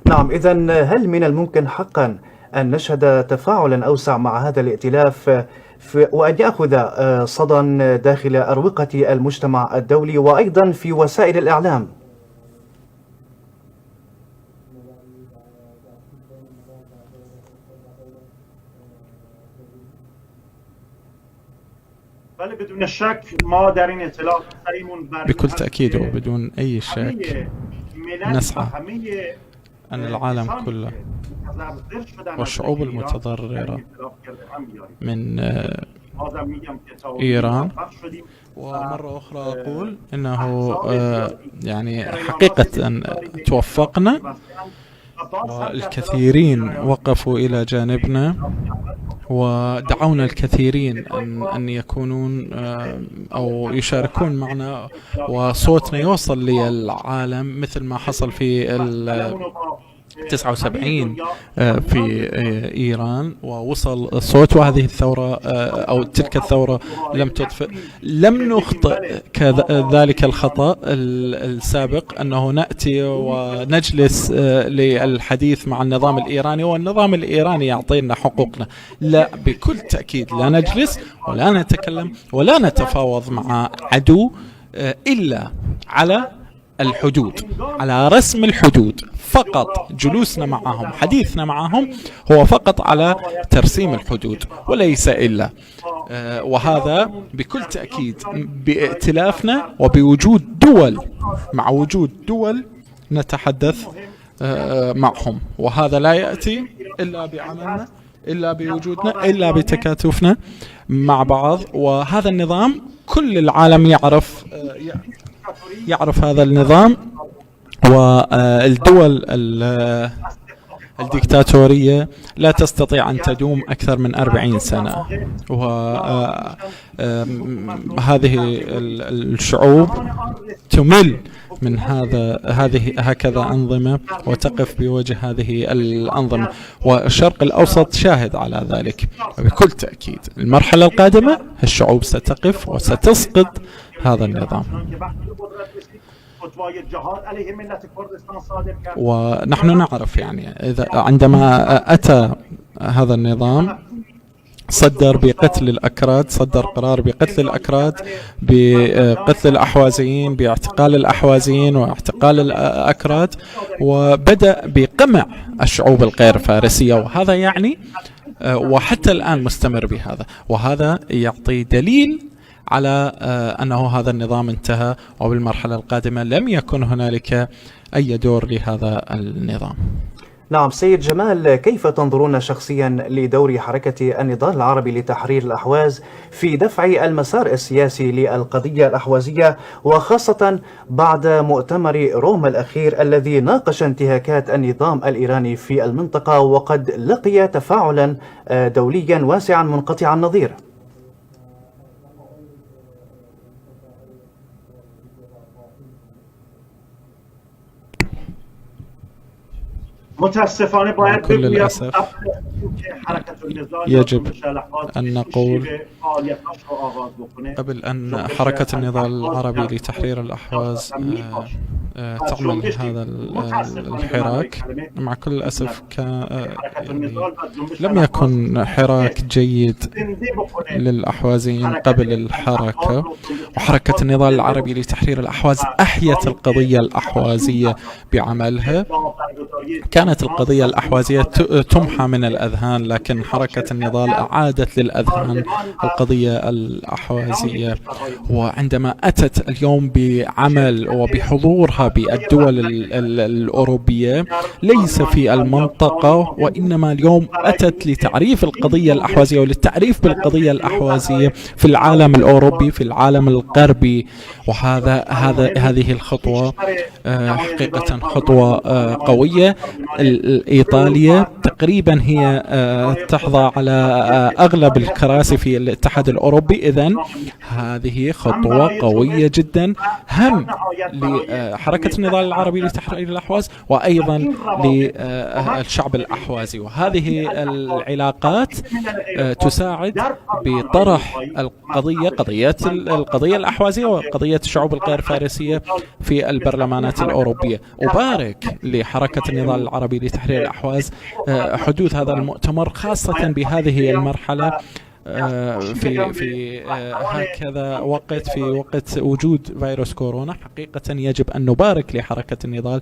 نعم، إذن هل من الممكن حقا أن نشهد تفاعلا أوسع مع هذا الائتلاف وأن يأخذ صدى داخل أروقة المجتمع الدولي وأيضا في وسائل الإعلام؟ بدون شك ما در این ائتلاف سعیمون بكل تأكيد وبدون أي شك نسعى أن العالم كله والشعوب المتضررة من إيران، ومرة أخرى أقول أنه يعني حقيقة أن توفقنا والكثيرين وقفوا إلى جانبنا ودعونا الكثيرين أن يكونون أو يشاركون معنا وصوتنا يوصل للعالم، مثل ما حصل في 79 في إيران ووصل الصوت، وهذه الثورة أو تلك الثورة لم تطفئ. لم نخطئ كذلك الخطأ السابق أنه نأتي ونجلس للحديث مع النظام الإيراني والنظام الإيراني يعطينا حقوقنا. لا، بكل تأكيد لا نجلس ولا نتكلم ولا نتفاوض مع عدو إلا على الحدود، على رسم الحدود فقط. جلوسنا معهم، حديثنا معهم هو فقط على ترسيم الحدود وليس إلا. وهذا بكل تأكيد بائتلافنا وبوجود دول، مع وجود دول نتحدث معهم، وهذا لا يأتي إلا بعملنا، إلا بوجودنا، إلا بتكاتفنا مع بعض. وهذا النظام كل العالم يعرف هذا النظام، والدول الديكتاتورية لا تستطيع أن تدوم أكثر من 40 سنة، وهذه الشعوب تمل من هكذا أنظمة وتقف بوجه هذه الأنظمة، والشرق الأوسط شاهد على ذلك. وبكل تأكيد المرحلة القادمة الشعوب ستقف وستسقط هذا النظام. ونحن نعرف يعني إذا عندما أتى هذا النظام صدر بقتل الأكراد، صدر قرار بقتل الأكراد، بقتل الأحوازيين، باعتقال الأحوازيين واعتقال الأكراد، وبدأ بقمع الشعوب الغير فارسية، وهذا يعني وحتى الآن مستمر بهذا، وهذا يعطي دليل على أنه هذا النظام انتهى، وبالمرحلة القادمة لم يكن هنالك أي دور لهذا النظام. نعم سيد جمال، كيف تنظرون شخصيا لدور حركة النضال العربي لتحرير الأحواز في دفع المسار السياسي للقضية الأحوازية، وخاصة بعد مؤتمر روما الأخير الذي ناقش انتهاكات النظام الإيراني في المنطقة وقد لقي تفاعلا دوليا واسعا منقطع النظير؟ متاسفانه باید بكل الأسف يجب أن نقول قبل أن حركة النضال العربي لتحرير الأحواز تعمل هذا الحراك. مع كل الأسف لم يكن حراك جيد للأحوازيين قبل الحركة، وحركة النضال العربي لتحرير الأحواز أحيت القضية الأحوازية بعملها. كانت القضية الأحوازية تمحى من الأذهان، لكن حركة النضال أعادت للأذهان القضية الأحوازية. وعندما أتت اليوم بعمل وبحضورها بالدول الأوروبية ليس في المنطقة، وإنما اليوم أتت لتعريف القضية الأحوازية وللتعريف بالقضية الأحوازية في العالم الأوروبي، في العالم الغربي. هذه الخطوة حقيقة خطوة قوية. إيطاليا تقريبا هي تحظى على أغلب الكراسي في الاتحاد الأوروبي، إذن هذه خطوة قوية جدا. هم لحركة لحركة النضال العربي لتحرير الأحواز وأيضا للشعب الأحوازي. وهذه العلاقات تساعد بطرح القضية الأحوازية وقضية الشعوب الغير فارسية في البرلمانات الأوروبية. أبارك لحركة النضال العربي لتحرير الأحواز حدوث هذا المؤتمر، خاصة بهذه المرحلة في هكذا وقت، في وقت وجود فيروس كورونا. حقيقة يجب أن نبارك لحركة النضال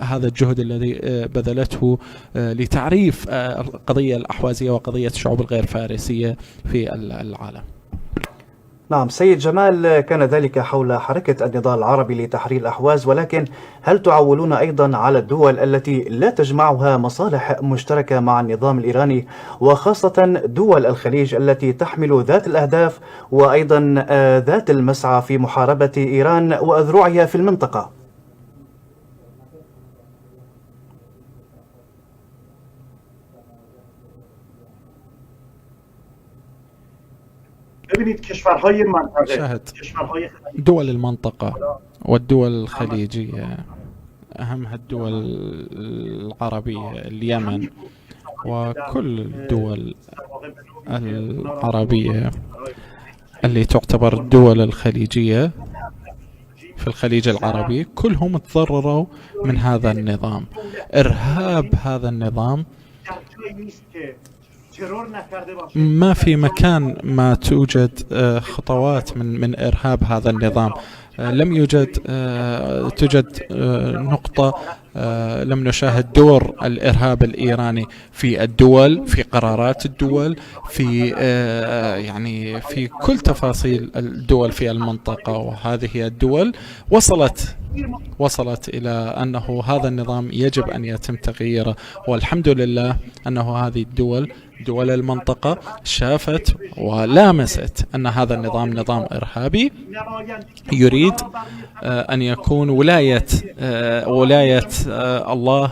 هذا الجهد الذي بذلته لتعريف القضية الأحوازية وقضية الشعوب الغير فارسية في العالم. نعم سيد جمال، كان ذلك حول حركة النضال العربي لتحرير الأحواز، ولكن هل تعولون أيضا على الدول التي لا تجمعها مصالح مشتركة مع النظام الإيراني، وخاصة دول الخليج التي تحمل ذات الأهداف وأيضا ذات المسعى في محاربة إيران وأذرعها في المنطقة؟ ببینید کشورهای منطقه، شاهد دول المنطقة والدول الخليجية، أهمها الدول العربية، اليمن وكل الدول العربية اللي تعتبر الدول الخليجية في الخليج العربي، كلهم تضرروا من هذا النظام. إرهاب هذا النظام ما في مكان ما توجد خطوات من إرهاب هذا النظام. لم توجد نقطة لم نشاهد دور الإرهاب الإيراني في الدول، في قرارات الدول، في كل تفاصيل الدول في المنطقة. وهذه الدول وصلت إلى أنه هذا النظام يجب أن يتم تغييره. والحمد لله أنه هذه دول المنطقة شافت ولامست أن هذا النظام نظام إرهابي يريد أن يكون ولاية الله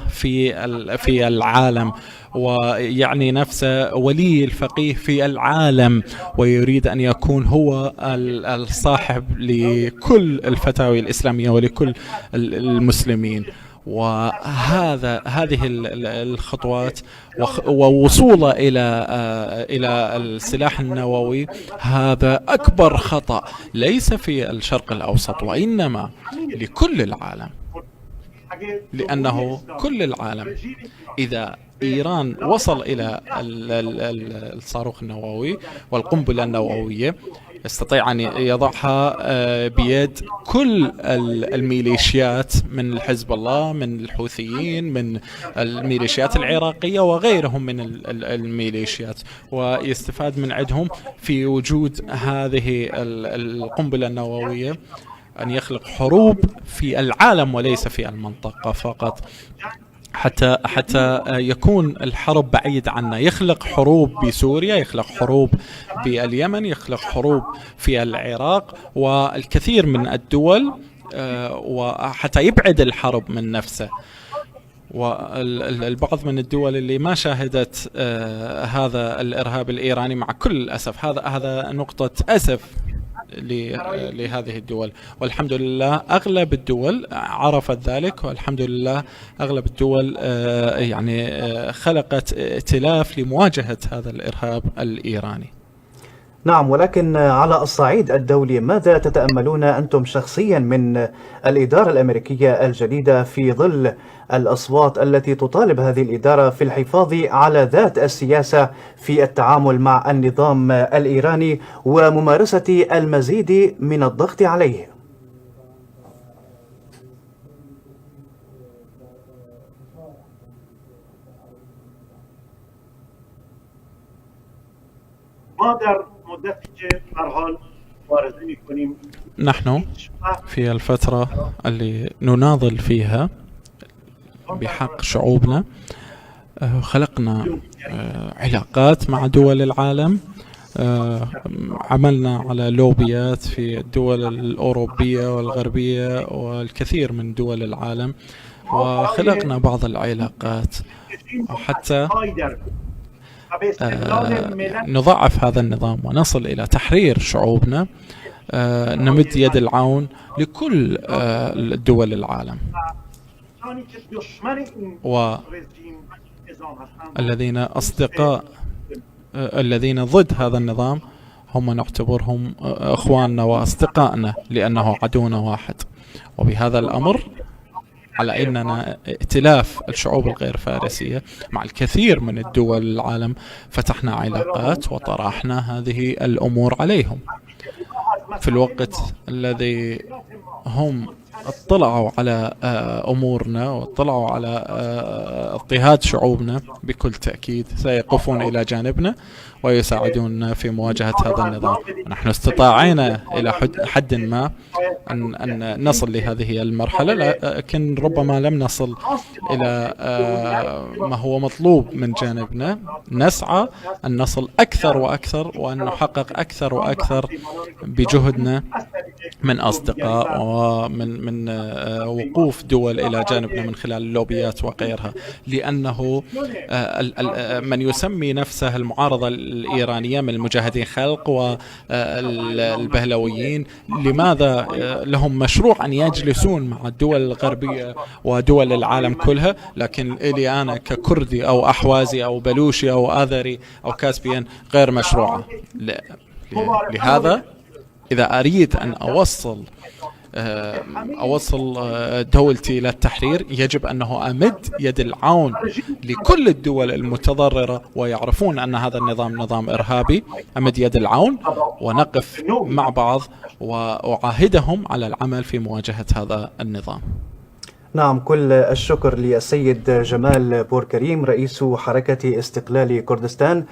في العالم، ويعني نفسه ولي الفقيه في العالم، ويريد أن يكون هو الصاحب لكل الفتاوي الإسلامية ولكل المسلمين. هذه الخطوات ووصوله إلى السلاح النووي هذا أكبر خطأ، ليس في الشرق الأوسط وإنما لكل العالم، لأنه كل العالم إذا إيران وصل إلى الصاروخ النووي والقنبلة النووية يستطيع أن يضعها بيد كل الميليشيات من الحزب الله، من الحوثيين، من الميليشيات العراقية وغيرهم من الميليشيات، ويستفاد من عندهم في وجود هذه القنبلة النووية أن يخلق حروب في العالم وليس في المنطقة فقط، حتى يكون الحرب بعيد عنا. يخلق حروب بسوريا، يخلق حروب باليمن، يخلق حروب في العراق والكثير من الدول، وحتى يبعد الحرب من نفسه. والبعض من الدول اللي ما شاهدت هذا الإرهاب الإيراني، مع كل الأسف هذا نقطة أسف لهذه الدول، والحمد لله أغلب الدول عرفت ذلك، والحمد لله أغلب الدول خلقت ائتلاف لمواجهة هذا الإرهاب الإيراني. نعم، ولكن على الصعيد الدولي ماذا تتأملون أنتم شخصيا من الإدارة الأمريكية الجديدة في ظل الأصوات التي تطالب هذه الإدارة في الحفاظ على ذات السياسة في التعامل مع النظام الإيراني وممارسة المزيد من الضغط عليه؟ نحن في الفترة اللي نناضل فيها بحق شعوبنا خلقنا علاقات مع دول العالم، عملنا على لوبيات في الدول الأوروبية والغربية والكثير من دول العالم، وخلقنا بعض العلاقات حتى نضعف هذا النظام ونصل إلى تحرير شعوبنا نمد يد العون لكل دول العالم کسانی که دشمن این و رژیم نظام هستند الذين أصدقاء الذين ضد هذا النظام هم نعتبرهم إخواننا وأصدقائنا لأنه عدونا واحد. وبهذا الأمر على أننا ائتلاف الشعوب الغير فارسية مع الكثير من الدول العالم فتحنا علاقات وطرحنا هذه الأمور عليهم في الوقت الذي هم اطلعوا على أمورنا واطلعوا على اضطهاد شعوبنا. بكل تأكيد سيقفون إلى جانبنا ويساعدوننا في مواجهة هذا النظام. نحن استطاعنا إلى حد ما أن نصل لهذه المرحلة، لكن ربما لم نصل إلى ما هو مطلوب من جانبنا. نسعى أن نصل أكثر وأكثر وأن نحقق أكثر وأكثر بجهدنا من أصدقاء ومن وقوف دول إلى جانبنا من خلال اللوبيات وغيرها، لأنه من يسمي نفسه المعارضة الإيرانية من المجاهدين خلق والبهلويين لماذا لهم مشروع أن يجلسون مع الدول الغربية ودول العالم كلها، لكن إلي أنا ككردي أو أحوازي أو بلوشي أو آذري أو كاسبيان غير مشروعة. لهذا إذا أريد أن أوصل دولتي إلى التحرير يجب أنه أمد يد العون لكل الدول المتضررة ويعرفون أن هذا النظام نظام إرهابي. أمد يد العون ونقف مع بعض وأعاهدهم على العمل في مواجهة هذا النظام. نعم، كل الشكر للسيد جمال بوركريم رئيس حركة استقلال كردستان.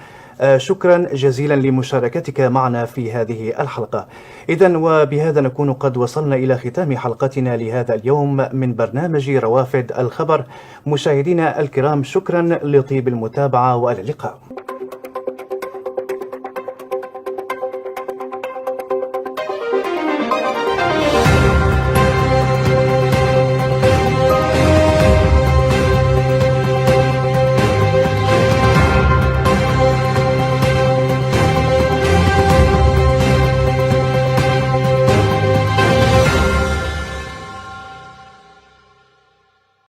شكرا جزيلا لمشاركتك معنا في هذه الحلقة. إذن وبهذا نكون قد وصلنا إلى ختام حلقتنا لهذا اليوم من برنامج روافد الخبر. مشاهدينا الكرام، شكرا لطيب المتابعة وإلى اللقاء.